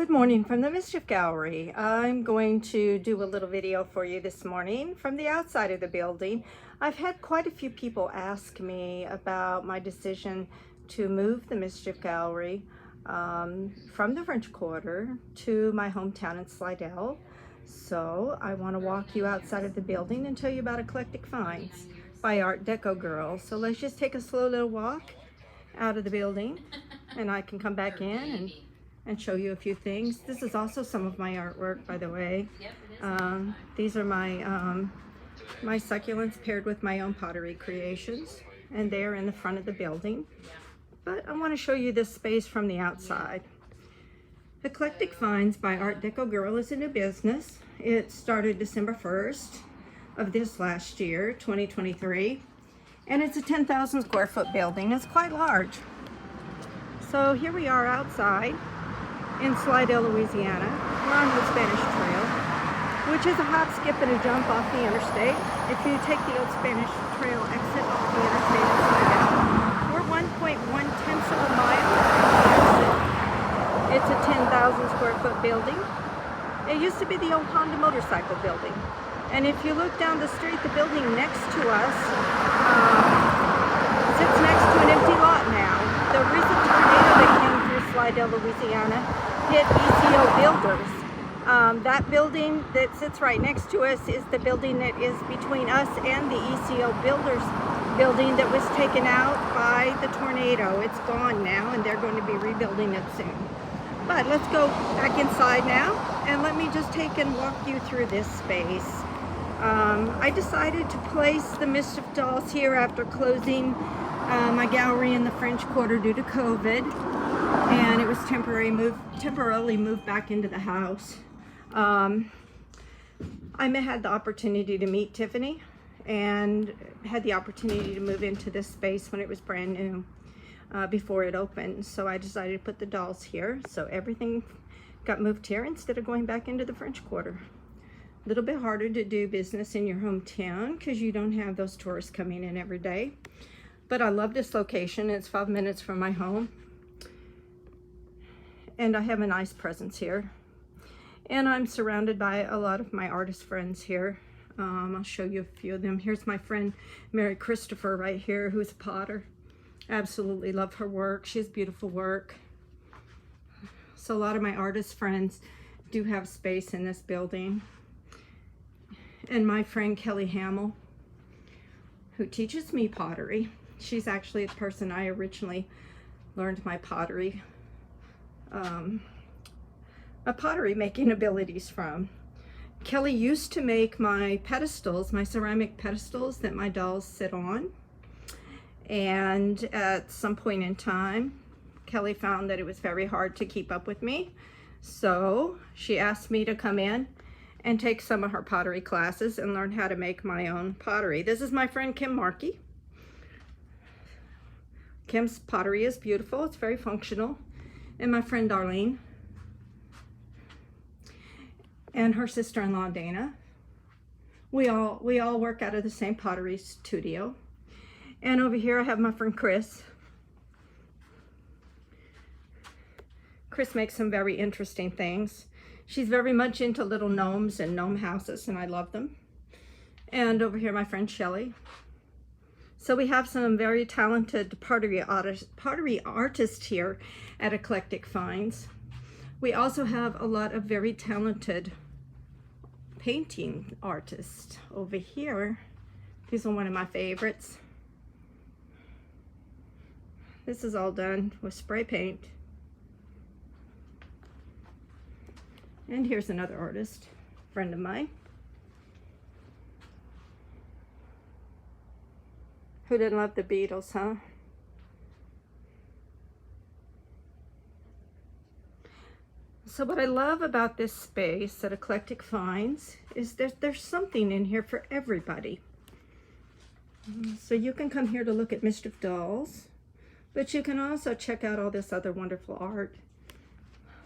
Good morning from the MisChief Gallery. I'm going to do a little video for you this morning from the outside of the building. I've had quite a few people ask me about my decision to move the MisChief Gallery from the French Quarter to my hometown in Slidell. So I want to walk you outside of the building and tell you about Eclectic Finds by Art Deco Girl. So let's just take a slow little walk out of the building and I can come back in and show you a few things. This is also some of my artwork, by the way. These are my my succulents paired with my own pottery creations, and they're in the front of the building. But I want to show you this space from the outside. Eclectic Finds by Art Deco Girl is a new business. It started December 1st of this last year, 2023, and it's a 10,000 square foot building. It's quite large. So here we are outside in Slidell, Louisiana. We're on the Spanish Trail, which is a hop, skip, and a jump off the interstate. If you take the old Spanish Trail exit off the interstate in Slidell, we're 1.1 of a mile from the exit. It's a 10,000 square foot building. It used to be the old Honda motorcycle building. And if you look down the street, the building next to us sits next to an empty lot now. The recent tornado that came through Slidell, Louisiana, hit ECO Builders. That building that sits right next to us is the building that is between us and the ECO Builders building that was taken out by the tornado. It's gone now and they're going to be rebuilding it soon. But let's go back inside now and let me just take and walk you through this space. I decided to place the MisChief dolls here after closing my gallery in the French Quarter due to COVID. And it was temporarily moved back into the house. I had the opportunity to meet Tiffany and had the opportunity to move into this space when it was brand new before it opened. So I decided to put the dolls here. So everything got moved here instead of going back into the French Quarter. A little bit harder to do business in your hometown because you don't have those tourists coming in every day. But I love this location. It's 5 minutes from my home. And I have a nice presence here. And I'm surrounded by a lot of my artist friends here. I'll show you a few of them. Here's my friend Mary Christopher right here, who's a potter. Absolutely love her work. She has beautiful work. So a lot of my artist friends do have space in this building. And my friend Kelly Hamill, who teaches me pottery. She's actually the person I originally learned my pottery making abilities from. Kelly used to make my pedestals, my ceramic pedestals that my dolls sit on. And at some point in time, Kelly found that it was very hard to keep up with me. So she asked me to come in and take some of her pottery classes and learn how to make my own pottery. This is my friend Kim Markey. Kim's pottery is beautiful. It's very functional. And my friend Darlene and her sister-in-law Dana. We all work out of the same pottery studio. And over here I have my friend Chris. Chris makes some very interesting things. She's very much into little gnomes and gnome houses, and I love them. And over here my friend Shelly. So we have some very talented pottery artists here at Eclectic Finds. We also have a lot of very talented painting artists over here. These are one of my favorites. This is all done with spray paint. And here's another artist, friend of mine. Who didn't love the Beatles, huh? So what I love about this space at Eclectic Finds is that there's something in here for everybody. So you can come here to look at MisChief dolls, but you can also check out all this other wonderful art.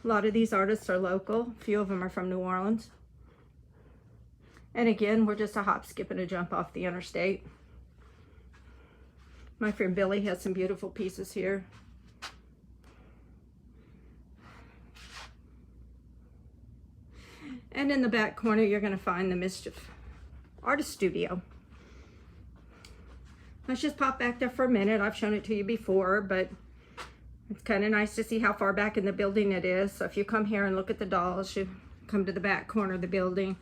A lot of these artists are local. A few of them are from New Orleans. And again, we're just a hop, skip, and a jump off the interstate. My friend Billy has some beautiful pieces here. And in the back corner, you're going to find the MisChief Artist Studio. Let's just pop back there for a minute. I've shown it to you before, but it's kind of nice to see how far back in the building it is. So if you come here and look at the dolls, you come to the back corner of the building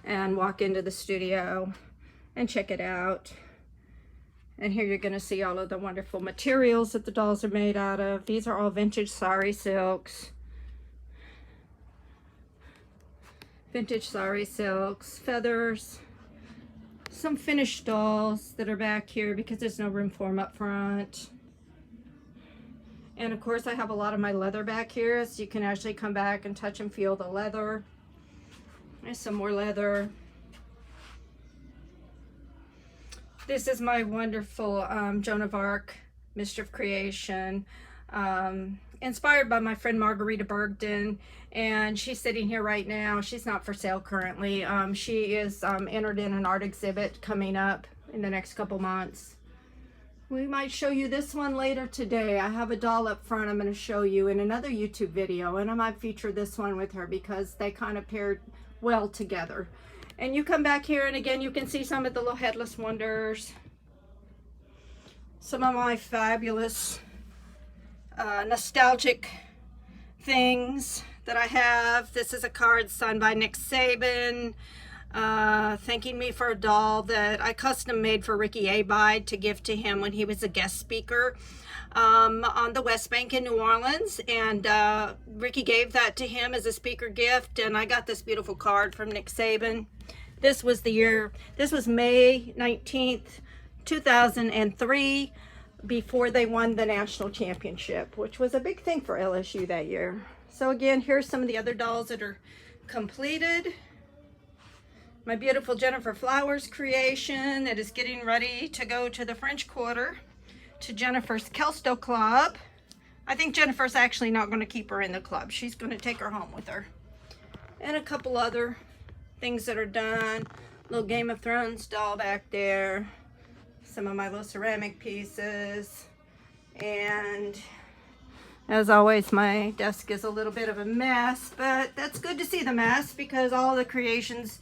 and walk into the studio and check it out. And here you're going to see all of the wonderful materials that the dolls are made out of. These are all vintage sari silks. Vintage sari silks, feathers, some finished dolls that are back here because there's no room for them up front. And of course I have a lot of my leather back here, so you can actually come back and touch and feel the leather. There's some more leather. This is my wonderful Joan of Arc MisChief creation, inspired by my friend Margarita Bergden, and she's sitting here right now. She's not for sale currently. She is entered in an art exhibit coming up in the next couple months. We might show you this one later today. I have a doll up front I'm going to show you in another YouTube video, and I might feature this one with her because they kind of paired well together. And you come back here and again you can see some of the little headless wonders, some of my fabulous nostalgic things that I have. This is a card signed by Nick Saban, thanking me for a doll that I custom made for Ricky Abide to give to him when he was a guest speaker on the West Bank in New Orleans, and Ricky gave that to him as a speaker gift, and I got this beautiful card from Nick Saban. This was May 19th, 2003, before they won the national championship, which was a big thing for LSU that year. So again, here's some of the other dolls that are completed. My beautiful Jennifer Flowers creation that is getting ready to go to the French Quarter, to Jennifer's Kelsto Club. I think Jennifer's actually not going to keep her in the club. She's going to take her home with her. And a couple other things that are done. Little Game of Thrones doll back there. Some of my little ceramic pieces. And as always, my desk is a little bit of a mess, but that's good to see the mess because all the creations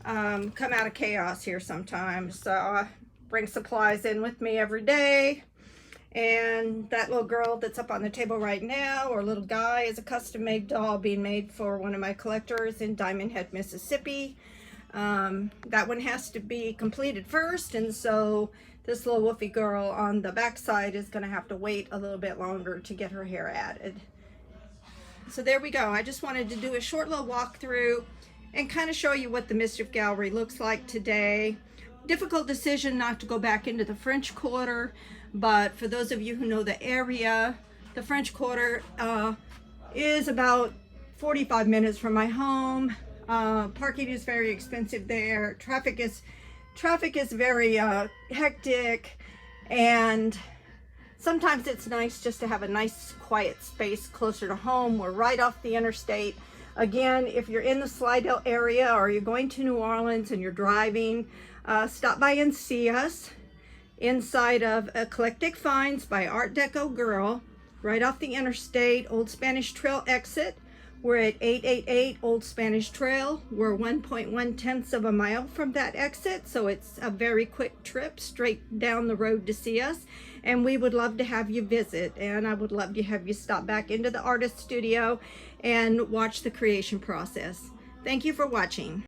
come out of chaos here sometimes. So I bring supplies in with me every day. And that little girl that's up on the table right now, or little guy, is a custom-made doll being made for one of my collectors in Diamond Head, Mississippi. That one has to be completed first, and so this little woofy girl on the back side is going to have to wait a little bit longer to get her hair added. So there we go. I just wanted to do a short little walkthrough and kind of show you what the MisChief Gallery looks like today. Difficult decision not to go back into the French Quarter, but for those of you who know the area, the French Quarter is about 45 minutes from my home. Parking is very expensive there. Traffic is very hectic, and sometimes it's nice just to have a nice quiet space closer to home. We're right off the interstate. Again, if you're in the Slidell area or you're going to New Orleans and you're driving, stop by and see us inside of Eclectic Finds by Art Deco Girl, right off the interstate, Old Spanish Trail exit. We're at 888 Old Spanish Trail. We're 1.1 of a mile from that exit, so it's a very quick trip straight down the road to see us. And we would love to have you visit, and I would love to have you stop back into the artist studio and watch the creation process. Thank you for watching.